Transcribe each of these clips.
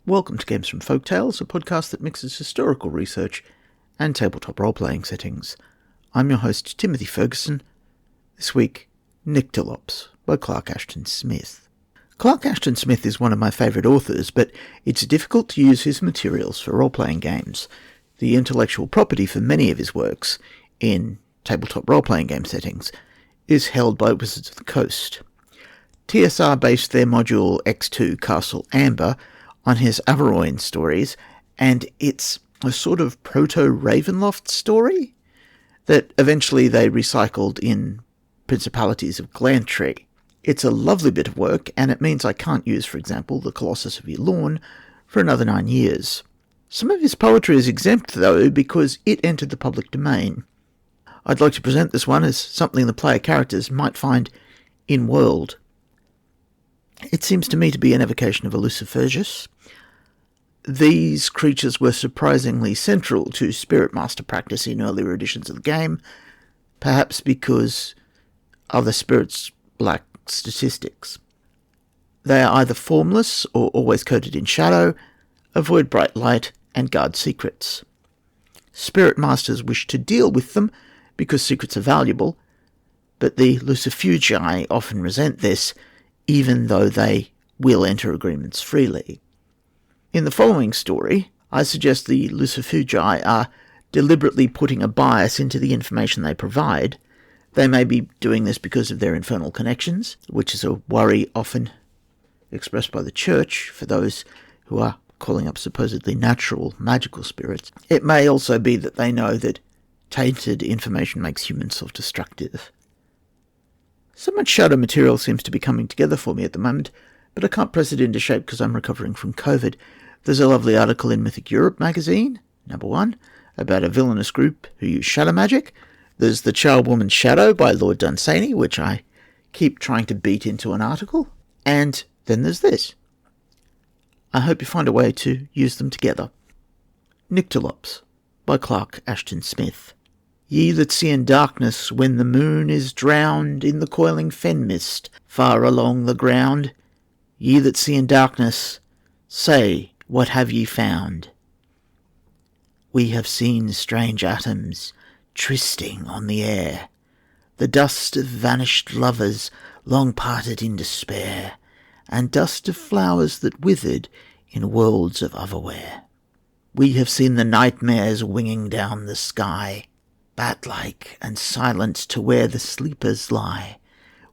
Welcome to Games from Folktales, a podcast that mixes historical research and tabletop role-playing settings. I'm your host, Timothy Ferguson. This week, Nyctalops by Clark Ashton Smith. Clark Ashton Smith is one of my favourite authors, but it's difficult to use his materials for role-playing games. The intellectual property for many of his works, in tabletop role-playing game settings, is held by Wizards of the Coast. TSR based their module X2 Castle Amber on his Averoigne stories, and it's a sort of proto-Ravenloft story that eventually they recycled in Principalities of Glantry. It's a lovely bit of work, and it means I can't use, for example, the Colossus of Yulorn for another 9 years. Some of his poetry is exempt, though, because it entered the public domain. I'd like to present this one as something the player characters might find in-world. It seems to me to be an evocation of a Lucifergus. These creatures were surprisingly central to Spirit Master practice in earlier editions of the game, perhaps because other spirits lack statistics. They are either formless or always coated in shadow, avoid bright light, and guard secrets. Spirit Masters wish to deal with them because secrets are valuable, but the Lucifugi often resent this, even though they will enter agreements freely. In the following story, I suggest the Lucifugi are deliberately putting a bias into the information they provide. They may be doing this because of their infernal connections, which is a worry often expressed by the Church for those who are calling up supposedly natural, magical spirits. It may also be that they know that tainted information makes humans self-destructive. So much shadow material seems to be coming together for me at the moment, but I can't press it into shape because I'm recovering from COVID. There's a lovely article in Mythic Europe magazine, #1, about a villainous group who use shadow magic. There's The Charwoman's Shadow by Lord Dunsany, which I keep trying to beat into an article. And then there's this. I hope you find a way to use them together. Nyctalops by Clark Ashton Smith. Ye that see in darkness when the moon is drowned in the coiling fen mist far along the ground, ye that see in darkness, say, what have ye found? We have seen strange atoms trysting on the air, the dust of vanished lovers long parted in despair, and dust of flowers that withered in worlds of otherwhere. We have seen the nightmares winging down the sky, bat-like and silent to where the sleepers lie.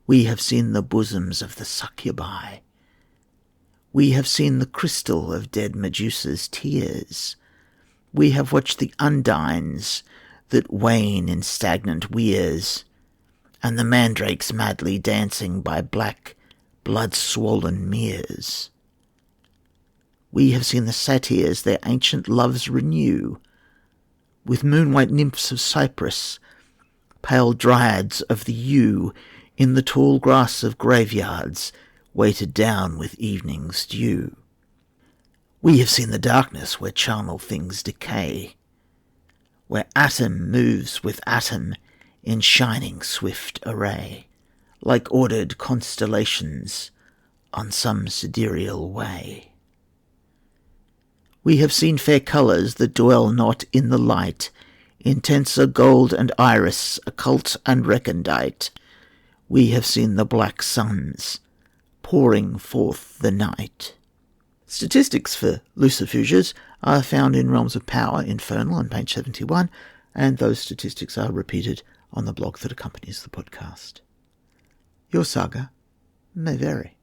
We have seen the bosoms of the succubi. We have seen the crystal of dead Medusa's tears. We have watched the undines that wane in stagnant weirs, and the mandrakes madly dancing by black, blood-swollen meres. We have seen the satyrs their ancient loves renew, with moon-white nymphs of Cyprus, pale dryads of the yew, in the tall grass of graveyards, weighted down with evening's dew. We have seen the darkness where charnel things decay, where atom moves with atom in shining swift array, like ordered constellations on some sidereal way. We have seen fair colours that dwell not in the light, intenser gold and iris, occult and recondite. We have seen the black suns pouring forth the night. Statistics for Lucifuges are found in Realms of Power, Infernal, on page 71, and those statistics are repeated on the blog that accompanies the podcast. Your saga may vary.